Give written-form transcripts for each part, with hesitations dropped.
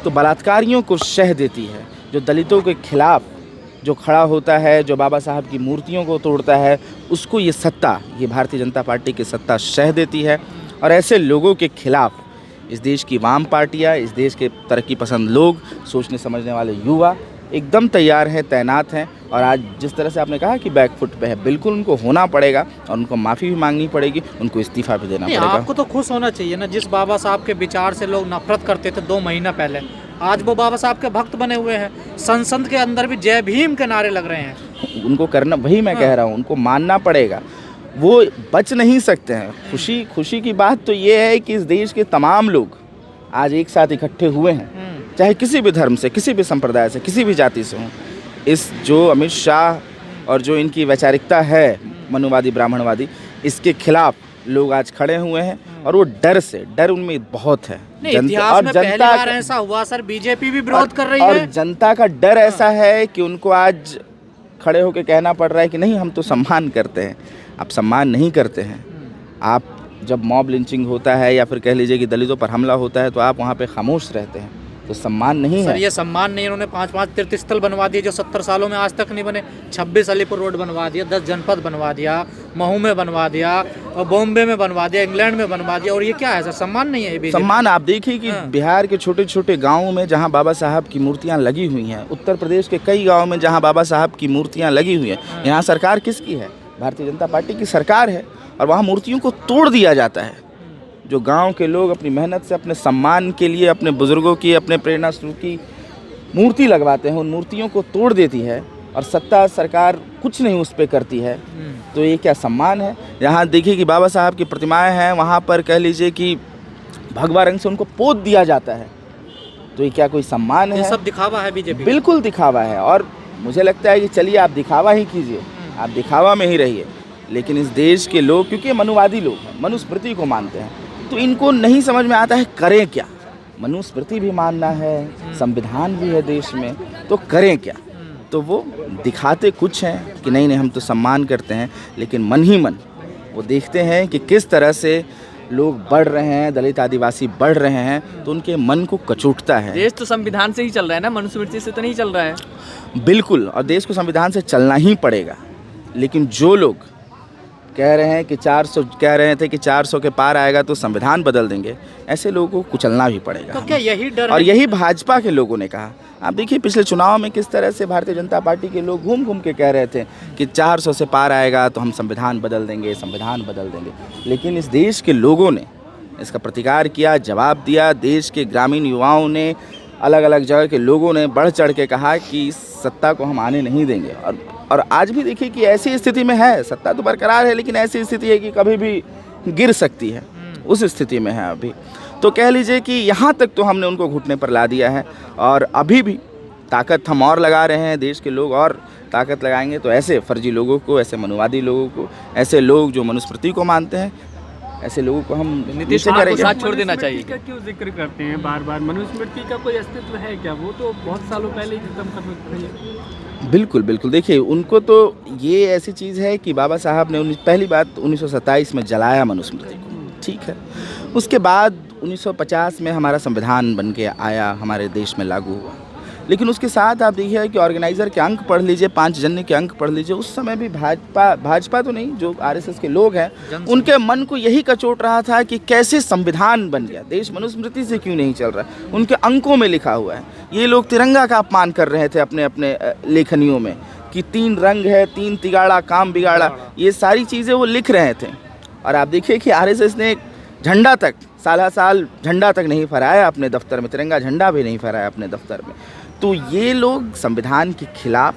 तो बलात्कारियों को शह देती है। जो दलितों के खिलाफ जो खड़ा होता है, जो बाबा साहब की मूर्तियों को तोड़ता है, उसको ये सत्ता, ये भारतीय जनता पार्टी की सत्ता शह देती है। और ऐसे लोगों के खिलाफ इस देश की वाम पार्टियां, इस देश के तरक्की पसंद लोग, सोचने समझने वाले युवा एकदम तैयार हैं, तैनात हैं। और आज जिस तरह से आपने कहा कि बैकफुट पे है, बिल्कुल उनको होना पड़ेगा और उनको माफ़ी भी मांगनी पड़ेगी, उनको इस्तीफा भी देना पड़ेगा। आपको तो खुश होना चाहिए ना, जिस बाबा साहब के विचार से लोग नफरत करते थे 2 महीना पहले, आज वो बाबा साहब के भक्त बने हुए हैं। संसद के अंदर भी जय भीम के नारे लग रहे हैं। उनको करना, वही मैं कह रहा हूँ, उनको मानना पड़ेगा। वो बच नहीं सकते हैं। खुशी की बात तो ये है कि इस देश के तमाम लोग आज एक साथ इकट्ठे हुए हैं, चाहे किसी भी धर्म से, किसी भी संप्रदाय से, किसी भी जाति से हों। इस जो अमित शाह और जो इनकी वैचारिकता है मनुवादी ब्राह्मणवादी, इसके खिलाफ लोग आज खड़े हुए हैं। और वो डर उनमें बहुत है। इतिहास में पहली बार ऐसा हुआ सर, बीजेपी भी विरोध कर रही है। और जनता का डर ऐसा है कि उनको आज खड़े होकर कहना पड़ रहा है कि नहीं, हम तो सम्मान करते हैं। आप सम्मान नहीं करते हैं। आप जब मॉब लिंचिंग होता है या फिर कह लीजिए कि दलितों पर हमला होता है, तो आप वहाँ पे खामोश रहते हैं, तो सम्मान नहीं है। सर ये सम्मान नहीं, उन्होंने 5-5 तीर्थ स्थल बनवा दिए जो 70 सालों में आज तक नहीं बने। 26 अलीपुर रोड बनवा दिया, 10 जनपद बनवा दिया, महू में बनवा दिया, और बॉम्बे में बनवा दिया, इंग्लैंड में बनवा दिया। और ये क्या है सर, सम्मान नहीं है ये? सम्मान आप देखिए कि बिहार के छोटे छोटे गाँवों में जहाँ बाबा साहब की मूर्तियाँ लगी हुई हैं, उत्तर प्रदेश के कई गाँव में जहाँ बाबा साहब की मूर्तियाँ लगी हुई हैं, यहाँ सरकार किसकी है? भारतीय जनता पार्टी की सरकार है। और वहाँ मूर्तियों को तोड़ दिया जाता है। जो गांव के लोग अपनी मेहनत से, अपने सम्मान के लिए, अपने बुजुर्गों की, अपने प्रेरणा स्रोत की मूर्ति लगवाते हैं, उन मूर्तियों को तोड़ देती है और सत्ता सरकार कुछ नहीं उस पर करती है। तो ये क्या सम्मान है? यहाँ देखिए कि बाबा साहब की प्रतिमाएं हैं, वहाँ पर कह लीजिए कि भगवा रंग से उनको पोत दिया जाता है। तो ये क्या कोई सम्मान है? ये सब दिखावा है बीजेपी। बिल्कुल दिखावा है। और मुझे लगता है कि चलिए आप दिखावा ही कीजिए, आप दिखावा में ही रहिए, लेकिन इस देश के लोग, क्योंकि मनुवादी लोग हैं, मनुस्मृति को मानते हैं, तो इनको नहीं समझ में आता है करें क्या। मनुस्मृति भी मानना है, संविधान भी है देश में, तो करें क्या। तो वो दिखाते कुछ हैं कि नहीं हम तो सम्मान करते हैं, लेकिन मन ही मन वो देखते हैं कि किस तरह से लोग बढ़ रहे हैं, दलित आदिवासी बढ़ रहे हैं, तो उनके मन को कचोटता है। देश तो संविधान से ही चल रहा है ना, मनुस्मृति से तो नहीं चल रहा है। बिल्कुल, और देश को संविधान से चलना ही पड़ेगा। लेकिन जो लोग कह रहे हैं कि 400 कह रहे थे कि 400 के पार आएगा तो संविधान बदल देंगे, ऐसे लोगों को कुचलना भी पड़ेगा। तो क्या यही डर? और यही भाजपा के लोगों ने कहा। आप देखिए पिछले चुनाव में किस तरह से भारतीय जनता पार्टी के लोग घूम घूम के कह रहे थे कि 400 से पार आएगा तो हम संविधान बदल देंगे, संविधान बदल देंगे। लेकिन इस देश के लोगों ने इसका प्रतिकार किया, जवाब दिया। देश के ग्रामीण युवाओं ने, अलग अलग जगह के लोगों ने बढ़ चढ़ के कहा कि इस सत्ता को हम आने नहीं देंगे। और आज भी देखिए कि ऐसी स्थिति में है, सत्ता तो बरकरार है, लेकिन ऐसी स्थिति है कि कभी भी गिर सकती है, उस स्थिति में है अभी। तो कह लीजिए कि यहाँ तक तो हमने उनको घुटने पर ला दिया है। और अभी भी ताकत हम और लगा रहे हैं, देश के लोग और ताकत लगाएंगे तो ऐसे फर्जी लोगों को, ऐसे मनुवादी लोगों को, ऐसे लोग जो मनुस्मृति को मानते हैं, ऐसे लोगों को हम नीतीश कुमार को साथ छोड़ देना चाहिए। का क्यों जिक्र करते हैं बार बार? मनुस्मृति का कोई अस्तित्व है क्या? वो तो बहुत सालों पहले ही खत्म कर रही। बिल्कुल बिल्कुल। देखिए उनको तो ये ऐसी चीज़ है कि बाबा साहब ने पहली बात 1927 में जलाया मनुस्मृति को, ठीक है। उसके बाद 1950 में हमारा संविधान बन के आया, हमारे देश में लागू हुआ। लेकिन उसके साथ आप देखिए कि ऑर्गेनाइज़र के अंक पढ़ लीजिए, 5 जन्य के अंक पढ़ लीजिए। उस समय भी भाजपा तो नहीं, जो आरएसएस के लोग हैं, उनके मन को यही कचोट रहा था कि कैसे संविधान बन गया, देश मनुस्मृति से क्यों नहीं चल रहा। उनके अंकों में लिखा हुआ है। ये लोग तिरंगा का अपमान कर रहे थे अपने अपने लेखनियों में कि 3 रंग है, 3 तिगाड़ा काम बिगाड़ा, ये सारी चीज़ें वो लिख रहे थे। और आप देखिए कि आरएसएस ने झंडा तक, साल झंडा तक नहीं फहराया अपने दफ्तर में, तिरंगा झंडा भी नहीं फहराया अपने दफ्तर में। तो ये लोग संविधान के खिलाफ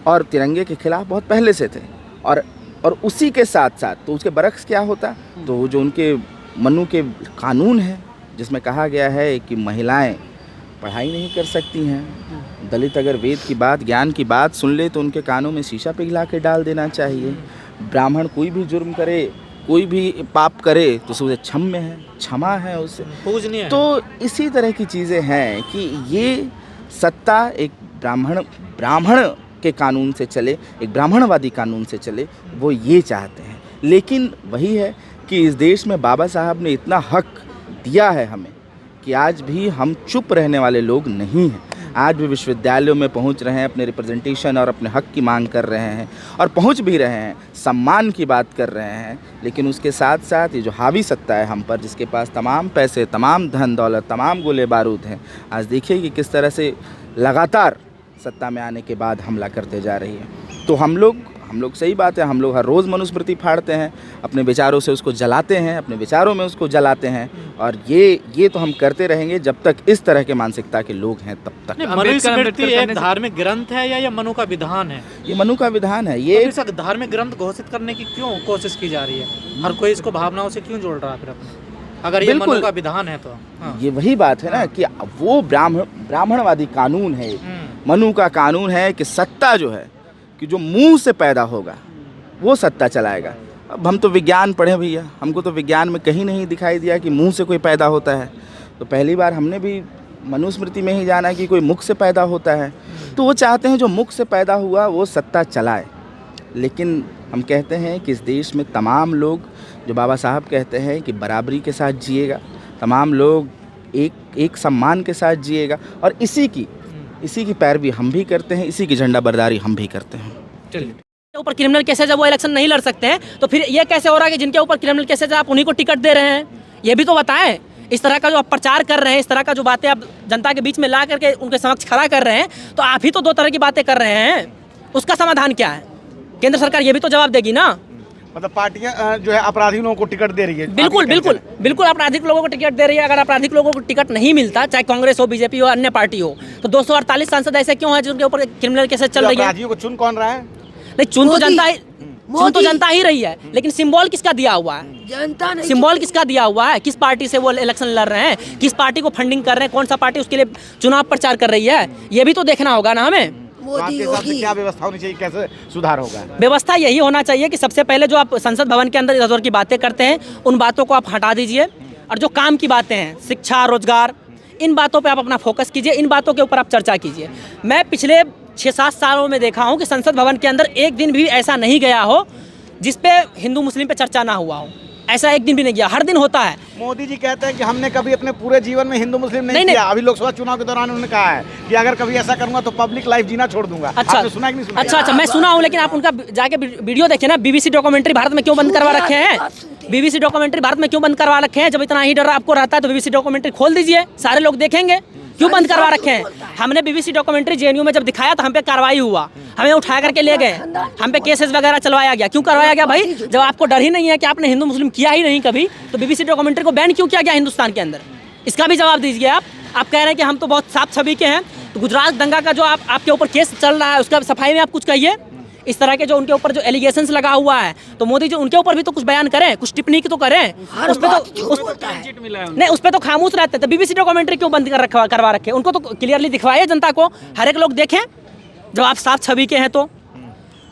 और तिरंगे के खिलाफ बहुत पहले से थे। और उसी के साथ साथ तो उसके बरक्स क्या होता, तो जो उनके मनु के कानून है जिसमें कहा गया है कि महिलाएं पढ़ाई नहीं कर सकती हैं, दलित अगर वेद की बात, ज्ञान की बात सुन ले तो उनके कानों में शीशा पिघला के डाल देना चाहिए। ब्राह्मण कोई भी जुर्म करे, कोई भी पाप करे तो उसे क्षमा है उसे पूजनीय है। तो इसी तरह की चीज़ें हैं कि ये सत्ता एक ब्राह्मण के कानून से चले, एक ब्राह्मणवादी कानून से चले, वो ये चाहते हैं। लेकिन वही है कि इस देश में बाबा साहब ने इतना हक दिया है हमें कि आज भी हम चुप रहने वाले लोग नहीं हैं। आज भी विश्वविद्यालयों में पहुंच रहे हैं, अपने रिप्रेजेंटेशन और अपने हक की मांग कर रहे हैं और पहुंच भी रहे हैं, सम्मान की बात कर रहे हैं। लेकिन उसके साथ साथ ये जो हावी सत्ता है हम पर, जिसके पास तमाम पैसे, तमाम धन दौलत, तमाम गोले बारूद हैं, आज देखिए कि किस तरह से लगातार सत्ता में आने के बाद हमला करते जा रही है। तो हम लोग सही बात है, हम लोग हर रोज़ मनुस्मृति फाड़ते हैं, अपने विचारों से उसको जलाते हैं, अपने विचारों में उसको जलाते हैं, और ये तो हम करते रहेंगे जब तक इस तरह के मानसिकता के लोग हैं तब तक। मनुस्मृति एक धार्मिक ग्रंथ है या ये मनु का विधान है? ये मनु का विधान है। ये तो धार्मिक ग्रंथ घोषित करने की क्यों कोशिश की जा रही है? हर कोई इसको भावनाओं से क्यों जोड़ रहा है फिर अपने, अगर ये मनु का विधान है तो? ये वही बात है ना कि वो ब्राह्मणवादी कानून है, मनु का कानून है कि सत्ता जो है कि जो मुंह से पैदा होगा वो सत्ता चलाएगा। अब हम तो विज्ञान पढ़े भैया, हमको तो विज्ञान में कहीं नहीं दिखाई दिया कि मुंह से कोई पैदा होता है। तो पहली बार हमने भी मनुस्मृति में ही जाना कि कोई मुख से पैदा होता है। तो वो चाहते हैं जो मुख से पैदा हुआ वो सत्ता चलाए। लेकिन हम कहते हैं कि इस देश में तमाम लोग, जो बाबा साहब कहते हैं कि बराबरी के साथ जिएगा, तमाम लोग एक सम्मान के साथ जिएगा, और इसी की पैरवी हम भी करते हैं, इसी की झंडा बरदारी हम भी करते हैं। चलिए, ऊपर क्रिमिनल केस है, जब वो इलेक्शन नहीं लड़ सकते हैं तो फिर ये कैसे हो रहा है कि जिनके ऊपर क्रिमिनल केस है आप उन्हीं को टिकट दे रहे हैं? ये भी तो बताएं। इस तरह का जो आप प्रचार कर रहे हैं, इस तरह का जो बातें आप जनता के बीच में ला करके उनके समक्ष खड़ा कर रहे हैं, तो आप ही तो दो तरह की बातें कर रहे हैं। उसका समाधान क्या है? केंद्र सरकार ये भी तो जवाब देगी ना। मतलब पार्टियां जो है अपराधी लोगों को टिकट दे रही है। बिल्कुल आपराधिक लोगों को टिकट दे रही है। अगर आपराधिक लोगों को टिकट नहीं मिलता, चाहे कांग्रेस हो, बीजेपी हो, अन्य पार्टी हो, तो 248 सांसद ऐसे क्यों है जिनके ऊपर क्रिमिनल केसेस चल रही है? अपराधियों को चुन कौन रहा है? नहीं, चुन तो जनता ही रही है, लेकिन सिंबल किसका दिया हुआ है? जनता ने सिंबल किसका दिया हुआ है? किस पार्टी से वो इलेक्शन लड़ रहे हैं, किस पार्टी को फंडिंग कर रहे हैं, कौन सा पार्टी उसके लिए चुनाव प्रचार कर रही है, ये भी तो देखना होगा ना हमें। क्या व्यवस्था होनी चाहिए, कैसे सुधार होगा? व्यवस्था यही होना चाहिए कि सबसे पहले जो आप संसद भवन के अंदर इधर की बातें करते हैं, उन बातों को आप हटा दीजिए, और जो काम की बातें हैं, शिक्षा, रोजगार, इन बातों पे आप अपना फोकस कीजिए, इन बातों के ऊपर आप चर्चा कीजिए। मैं पिछले 6-7 सालों में देखा हूँ कि संसद भवन के अंदर एक दिन भी ऐसा नहीं गया हो जिसपे हिंदू मुस्लिम पे चर्चा ना हुआ हो। ऐसा एक दिन भी नहीं गया, हर दिन होता है। मोदी जी कहते हैं कि हमने कभी अपने पूरे जीवन में हिंदू मुस्लिम नहीं किया। अभी लोकसभा चुनाव के दौरान उन्होंने कहा है कि अगर कभी ऐसा करूंगा तो पब्लिक लाइफ जीना छोड़ दूंगा। अच्छा, आपने सुना कि नहीं सुना? अच्छा, मैं सुना हूँ, लेकिन आप उनका जाके वीडियो देखिए ना। बीबीसी डॉक्यूमेंट्री भारत में क्यों बंद करवा रखे हैं? बीबीसी डॉक्यूमेंट्री भारत में क्यों बंद करवा रखे हैं? जब इतना ही डर आपको रहता है तो बीबीसी डॉक्यूमेंट्री खोल दीजिए, सारे लोग देखेंगे। क्यों बंद करवा रखे हैं? हमने बीबीसी डॉक्यूमेंट्री जेएनयू में जब दिखाया तो हम पे कार्रवाई हुआ, हमें उठा करके ले गए, हम पे केसेस वगैरह चलवाया गया। क्यों करवाया गया भाई? जब आपको डर ही नहीं है कि आपने हिंदू मुस्लिम किया ही नहीं कभी, तो बीबीसी डॉक्यूमेंट्री को बैन क्यों किया गया हिंदुस्तान के अंदर? इसका भी जवाब दीजिए आप। आप कह रहे हैं कि हम तो बहुत साफ छवि के हैं, तो गुजरात दंगा का जो आपके ऊपर केस चल रहा है उसका सफाई में आप कुछ कहिए। इस तरह के जो उनके ऊपर जो एलिगेशंस लगा हुआ है, तो मोदी जी उनके ऊपर भी तो कुछ बयान करें, कुछ टिप्पणी की तो करें। उस पे तो खामोश रहते थे। बीबीसी डॉक्यूमेंट्री क्यों बंद करवा रखे? उनको तो क्लियरली दिखवाइए जनता को, हर एक लोग देखें जब आप साफ छवि के हैं। तो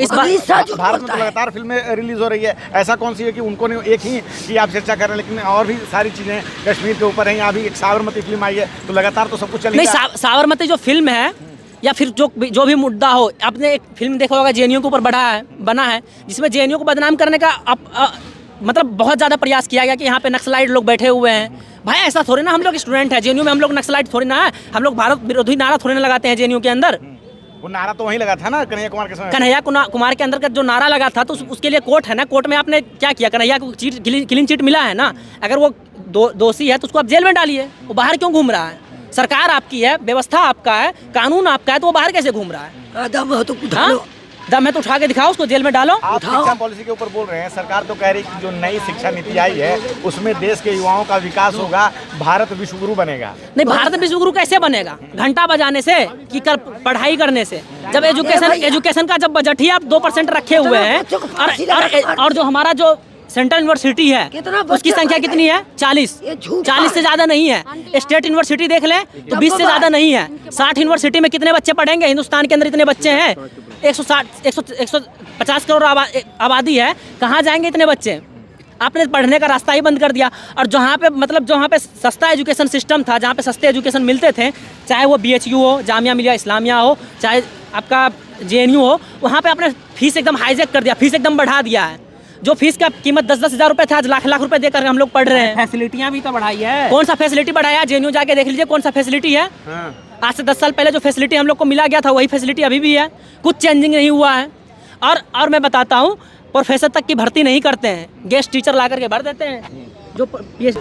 इस भारत में तो लगातार फिल्में रिलीज हो रही है, ऐसा कौन सी है कि उनको नहीं एक ही की आप चर्चा कर रहे हैं, लेकिन और भी सारी चीजें कश्मीर के ऊपर है। यहाँ भी एक साबरमती फिल्म आई है, तो लगातार तो सब कुछ चल नहीं। साबरमती जो फिल्म है या फिर जो भी मुद्दा हो, आपने एक फिल्म देखा होगा जेएनयू के ऊपर बना है, जिसमें जेएनयू को बदनाम करने का मतलब बहुत ज़्यादा प्रयास किया गया कि यहाँ पे नक्सलाइट लोग बैठे हुए हैं। भाई ऐसा थोड़ी ना, हम लोग स्टूडेंट हैं, जेएनयू में हम लोग नक्सलाइट थोड़ी ना है, हम लोग भारत विरोधी नारा थोड़ी ना लगाते हैं जेएनयू के अंदर। वो नारा तो वहीं लगा था ना कन्हैया कुमार के समय। कन्हैया कुमार के अंदर का जो नारा लगा था, तो उसके लिए कोर्ट है ना, कोर्ट में आपने क्या किया? कन्हैया को क्लीन चिट मिला है ना। अगर वो दोषी है तो उसको आप जेल में डालिए। वो बाहर क्यों घूम रहा है? सरकार आपकी है, व्यवस्था आपका है, कानून आपका है, तो वो बाहर कैसे घूम रहा है? दम है तो उठा के दिखाओ, उसको जेल में डालो। आप शिक्षा पॉलिसी के ऊपर बोल रहे हैं, सरकार तो कह रही है कि जो नई शिक्षा नीति आई है उसमें देश के युवाओं का विकास होगा, भारत विश्वगुरु बनेगा। नहीं, भारत विश्वगुरु कैसे बनेगा? घंटा बजाने से कि पढ़ाई करने से? जब एजुकेशन का जब बजट ही आप 2% रखे हुए हैं, और जो हमारा जो सेंट्रल यूनिवर्सिटी है उसकी संख्या कितनी है? 40 से ज़्यादा नहीं है। स्टेट यूनिवर्सिटी देख लें तो 20 से ज़्यादा नहीं है। 60 यूनिवर्सिटी में कितने बच्चे पढ़ेंगे? हिंदुस्तान के अंदर इतने बच्चे हैं, 150 करोड़ आबादी है, कहाँ जाएंगे इतने बच्चे? आपने पढ़ने का रास्ता ही बंद कर दिया। और जहाँ पे सस्ता एजुकेशन सिस्टम था, जहाँ पे सस्ते एजुकेशन मिलते थे, चाहे वो BHU हो, जामिया मिलिया इस्लामिया हो, चाहे आपका JNU हो, वहाँ पे आपने फीस एकदम हाईजैक कर दिया, फीस एकदम बढ़ा दिया है। जो फीस का कीमत 10-10 हज़ार रुपए था, आज लाख-लाख रुपए देकर हम लोग पढ़ रहे हैं। फैसिलिटियाँ भी तो बढ़ाई है। कौन सा फैसिलिटी बढ़ाया? जेएनयू जाके देख लीजिए कौन सा फैसिलिटी है। आज से 10 साल पहले जो फैसिलिटी हम लोग को मिला गया था वही फैसिलिटी अभी भी है, कुछ चेंजिंग नहीं हुआ है। और मैं बताता हूँ, प्रोफेसर तक की भर्ती नहीं करते हैं, गेस्ट टीचर ला करके भर देते हैं। जो ये